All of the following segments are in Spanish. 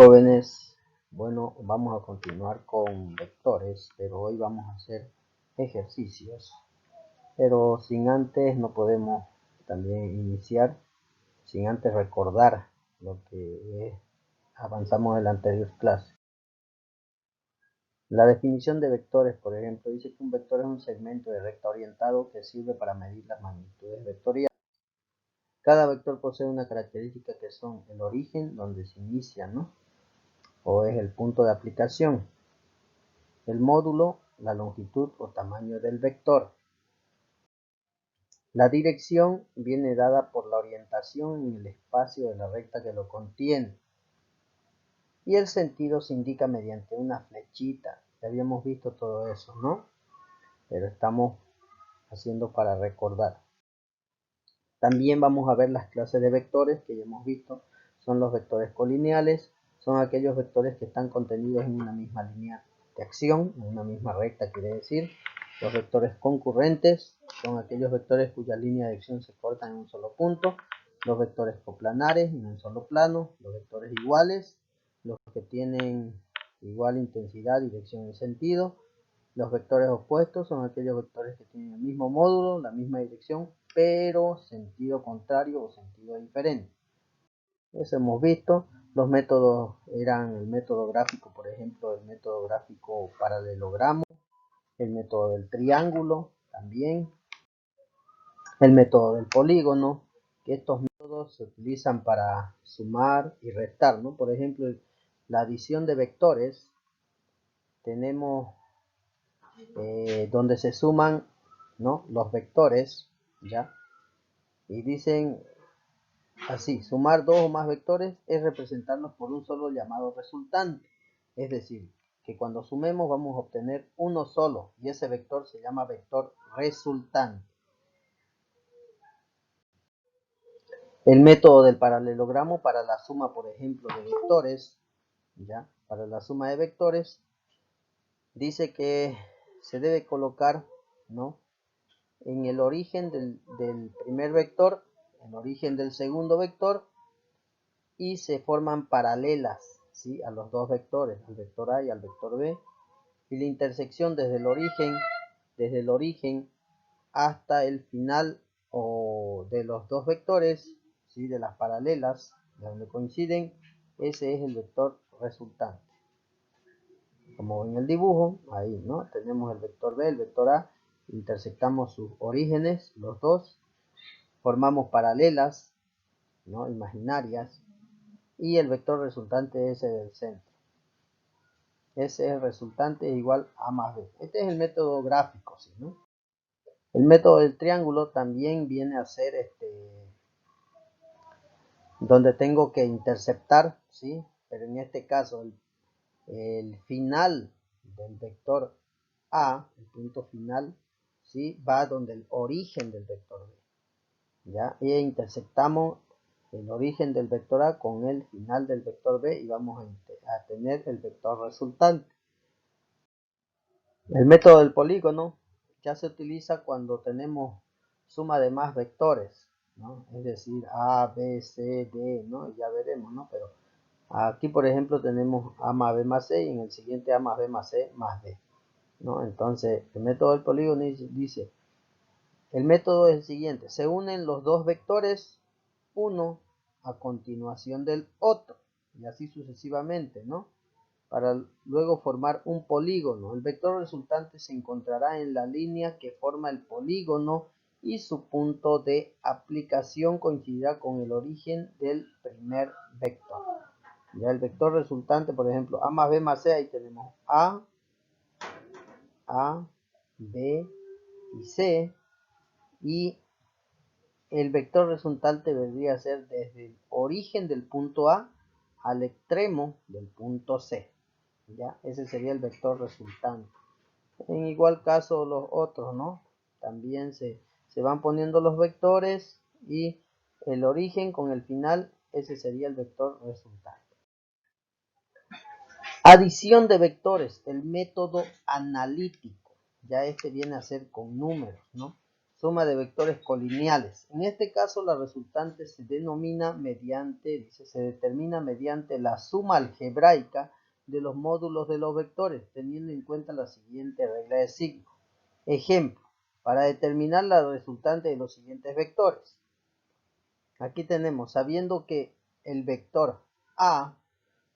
Jóvenes, bueno, vamos a continuar con vectores, pero hoy vamos a hacer ejercicios. Pero sin antes no podemos también iniciar, sin antes recordar lo que avanzamos en la anterior clase. La definición de vectores, por ejemplo, dice que un vector es un segmento de recta orientado que sirve para medir las magnitudes vectoriales. Cada vector posee una característica que son el origen, donde se inicia, ¿no? O es el punto de aplicación. El módulo, la longitud o tamaño del vector. La dirección viene dada por la orientación en el espacio de la recta que lo contiene. Y el sentido se indica mediante una flechita. Ya habíamos visto todo eso, ¿no? Pero estamos haciendo para recordar. También vamos a ver las clases de vectores que ya hemos visto. Son los vectores colineales. Son aquellos vectores que están contenidos en una misma línea de acción, en una misma recta, quiere decir. Los vectores concurrentes son aquellos vectores cuya línea de acción se corta en un solo punto. Los vectores coplanares en un solo plano. Los vectores iguales, los que tienen igual intensidad, dirección y sentido. Los vectores opuestos son aquellos vectores que tienen el mismo módulo, la misma dirección, pero sentido contrario o sentido diferente. Eso hemos visto. Los métodos eran el método gráfico, por ejemplo, el método gráfico paralelogramo, el método del triángulo también, el método del polígono, que estos métodos se utilizan para sumar y restar, ¿no? Por ejemplo, la adición de vectores, tenemos donde se suman, ¿no?, los vectores, ¿ya? Y dicen así: sumar dos o más vectores es representarlos por un solo llamado resultante. Es decir, que cuando sumemos vamos a obtener uno solo y ese vector se llama vector resultante. El método del paralelogramo para la suma, por ejemplo, de vectores, ¿ya? Para la suma de vectores, dice que se debe colocar, ¿no?, en el origen del primer vector, el origen del segundo vector, y se forman paralelas, ¿sí?, a los dos vectores, al vector A y al vector B, y la intersección desde el origen hasta el final o de los dos vectores, ¿sí?, de las paralelas, de donde coinciden, ese es el vector resultante. Como en el dibujo, ahí, ¿no?, tenemos el vector B, el vector A, intersectamos sus orígenes, los dos, formamos paralelas, ¿no?, imaginarias, y el vector resultante es del centro. Ese es el resultante, igual a más b. Este es el método gráfico, ¿sí?, ¿no? El método del triángulo también viene a ser donde tengo que interceptar, ¿sí?, pero en este caso el final del vector A, el punto final, ¿sí?, va donde el origen del vector B, ¿ya? Y intersectamos el origen del vector A con el final del vector B y vamos a tener el vector resultante. El método del polígono ya se utiliza cuando tenemos suma de más vectores, ¿no?, es decir, A, B, C, D, ¿no?, ya veremos, ¿no? Pero aquí, por ejemplo, tenemos A más B más C y en el siguiente A más B más C más D, ¿no? Entonces, el método del polígono dice, el método es el siguiente: se unen los dos vectores, uno a continuación del otro, y así sucesivamente, ¿no?, para luego formar un polígono. El vector resultante se encontrará en la línea que forma el polígono y su punto de aplicación coincidirá con el origen del primer vector. Ya el vector resultante, por ejemplo, A más B más C, ahí tenemos A, B y C, y el vector resultante vendría a ser desde el origen del punto A al extremo del punto C. ¿Ya? Ese sería el vector resultante. En igual caso los otros, ¿no? También se van poniendo los vectores y el origen con el final, ese sería el vector resultante. Adición de vectores, el método analítico. Ya este viene a ser con números, ¿no? suma de vectores colineales. En este caso la resultante se determina mediante la suma algebraica de los módulos de los vectores, teniendo en cuenta la siguiente regla de signo. Ejemplo, para determinar la resultante de los siguientes vectores. Aquí tenemos, sabiendo que el vector A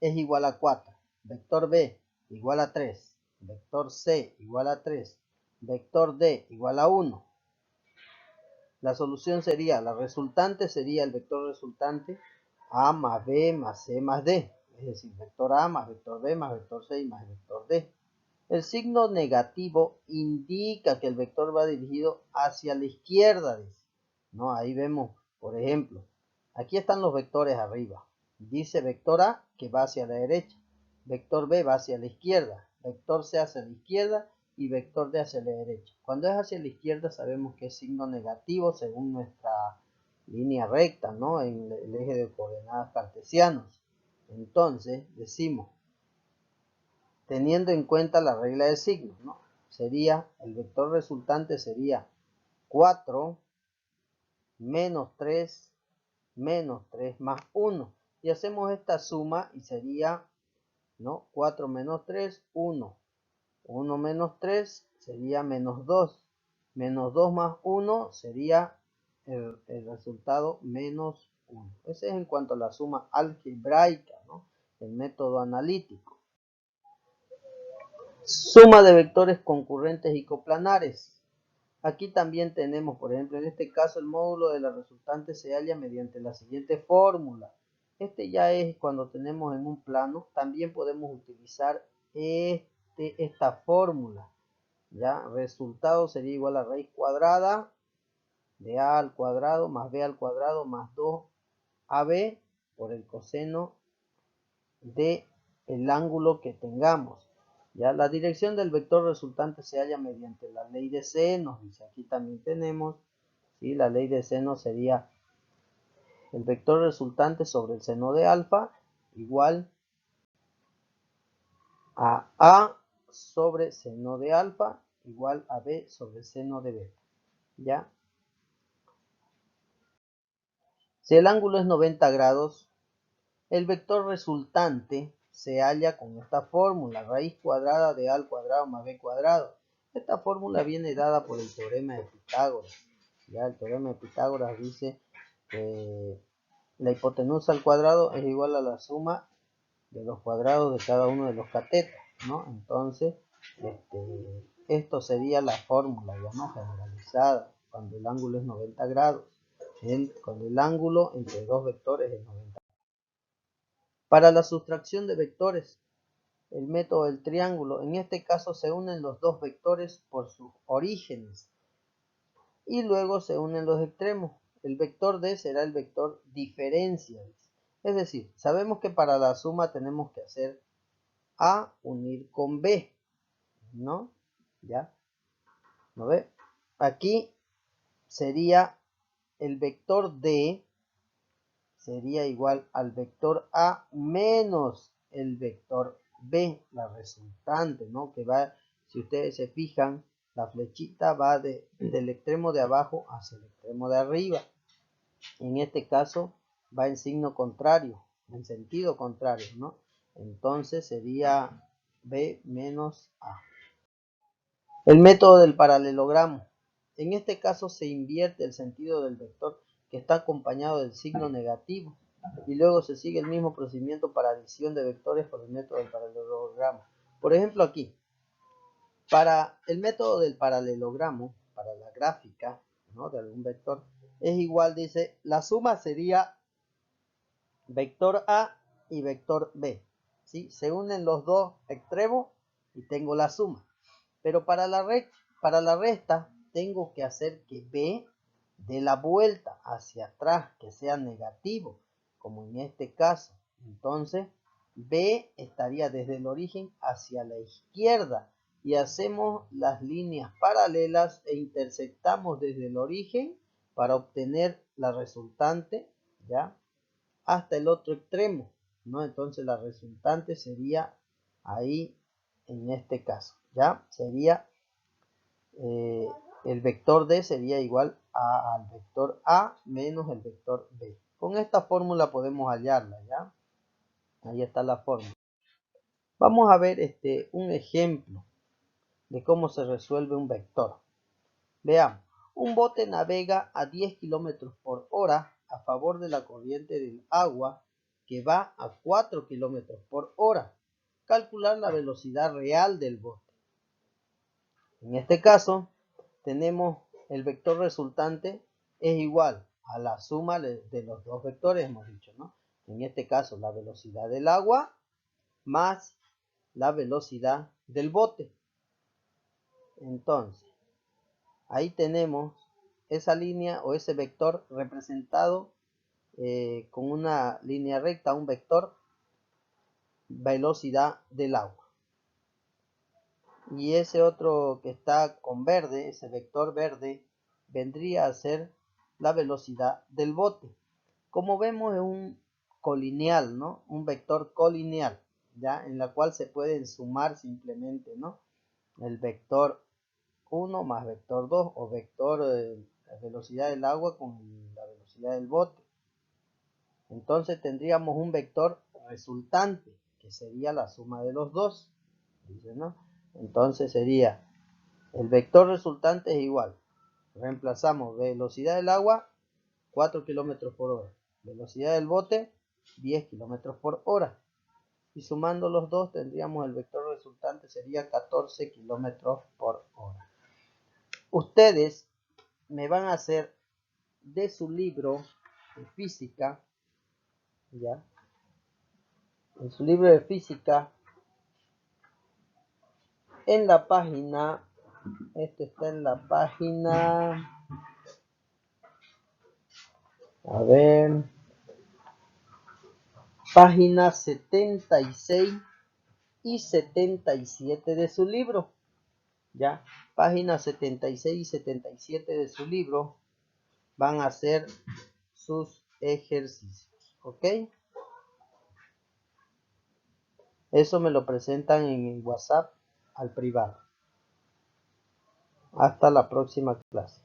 es igual a 4, vector B igual a 3, vector C igual a 3, vector D igual a 1. La solución sería, la resultante sería el vector resultante A más B más C más D. Es decir, vector A más vector B más vector C y más vector D. El signo negativo indica que el vector va dirigido hacia la izquierda. ¿No? Ahí vemos, por ejemplo, aquí están los vectores arriba. Dice vector A que va hacia la derecha, vector B va hacia la izquierda, vector C hacia la izquierda y vector D hacia la derecha. Cuando es hacia la izquierda sabemos que es signo negativo según nuestra línea recta, ¿no? En el eje de coordenadas cartesianos. Entonces decimos, teniendo en cuenta la regla de signos, ¿no? Sería, el vector resultante sería 4 menos 3 más 1. Y hacemos esta suma y sería, ¿no? 4 menos 3, 1. 1 menos 3 sería menos 2. Menos 2 más 1 sería el resultado menos 1. Ese es en cuanto a la suma algebraica, ¿no? El método analítico. Suma de vectores concurrentes y coplanares. Aquí también tenemos, por ejemplo, en este caso el módulo de la resultante se halla mediante la siguiente fórmula. Este ya es cuando tenemos en un plano. También podemos utilizar esta fórmula. ¿Ya? Resultado sería igual a raíz cuadrada de a al cuadrado más b al cuadrado más 2ab por el coseno del ángulo que tengamos. Ya la dirección del vector resultante se halla mediante la ley de seno. Dice, aquí también tenemos, ¿sí? La ley de seno sería el vector resultante sobre el seno de alfa igual a sobre seno de alfa igual a b sobre seno de beta. ¿Ya? Si el ángulo es 90 grados, el vector resultante se halla con esta fórmula, raíz cuadrada de a al cuadrado más b cuadrado. Esta fórmula viene dada por el teorema de Pitágoras. Ya el teorema de Pitágoras dice que la hipotenusa al cuadrado es igual a la suma de los cuadrados de cada uno de los catetos, ¿no? Entonces, esto sería la fórmula, ya no generalizada, cuando el ángulo es 90 grados. Cuando el ángulo entre dos vectores es 90 grados. Para la sustracción de vectores, el método del triángulo, en este caso se unen los dos vectores por sus orígenes y luego se unen los extremos. El vector D será el vector diferencia. Es decir, sabemos que para la suma tenemos que hacer A unir con B, ¿no? ¿Ya? ¿No ve? Aquí sería el vector D sería igual al vector A menos el vector B, la resultante, ¿no? Que va, si ustedes se fijan, la flechita va del extremo de abajo hacia el extremo de arriba. En este caso va en signo contrario, en sentido contrario, ¿no? Entonces sería B menos A. El método del paralelogramo. En este caso se invierte el sentido del vector que está acompañado del signo negativo y luego se sigue el mismo procedimiento para adición de vectores por el método del paralelogramo. Por ejemplo aquí, para el método del paralelogramo, para la gráfica, ¿no?, de algún vector, es igual, dice, la suma sería vector A y vector B, ¿sí? Se unen los dos extremos y tengo la suma. Pero para la resta tengo que hacer que B dé la vuelta hacia atrás, que sea negativo, como en este caso. Entonces, B estaría desde el origen hacia la izquierda y hacemos las líneas paralelas e intersectamos desde el origen para obtener la resultante, ¿ya?, hasta el otro extremo, ¿no? Entonces la resultante sería ahí, en este caso, ¿ya? Sería el vector D sería igual al vector A menos el vector B. Con esta fórmula podemos hallarla, ¿ya? Ahí está la fórmula. Vamos a ver un ejemplo de cómo se resuelve un vector. Veamos, un bote navega a 10 km por hora a favor de la corriente del agua que va a 4 km por hora. Calcular la velocidad real del bote. En este caso, tenemos el vector resultante es igual a la suma de los dos vectores, hemos dicho, ¿no? En este caso, la velocidad del agua más la velocidad del bote. Entonces, ahí tenemos esa línea o ese vector representado con una línea recta, un vector velocidad del agua. Y ese otro que está con verde, ese vector verde, vendría a ser la velocidad del bote. Como vemos es un colineal, ¿no? Un vector colineal, ¿ya? En la cual se pueden sumar simplemente, ¿no? El vector 1 más vector 2 o vector velocidad del agua con la velocidad del bote. Entonces tendríamos un vector resultante, que sería la suma de los dos, ¿dice, no? Entonces sería, el vector resultante es igual, reemplazamos velocidad del agua, 4 km por hora, velocidad del bote, 10 km por hora. Y sumando los dos tendríamos el vector resultante sería 14 km por hora. Ustedes me van a hacer de su libro de física, ¿ya? En su libro de física, en la página, esto está en la página, a ver, página 76 y 77 de su libro, ¿ya? Páginas 76 y 77 de su libro van a hacer sus ejercicios, ¿ok? Eso me lo presentan en el WhatsApp al privado. Hasta la próxima clase.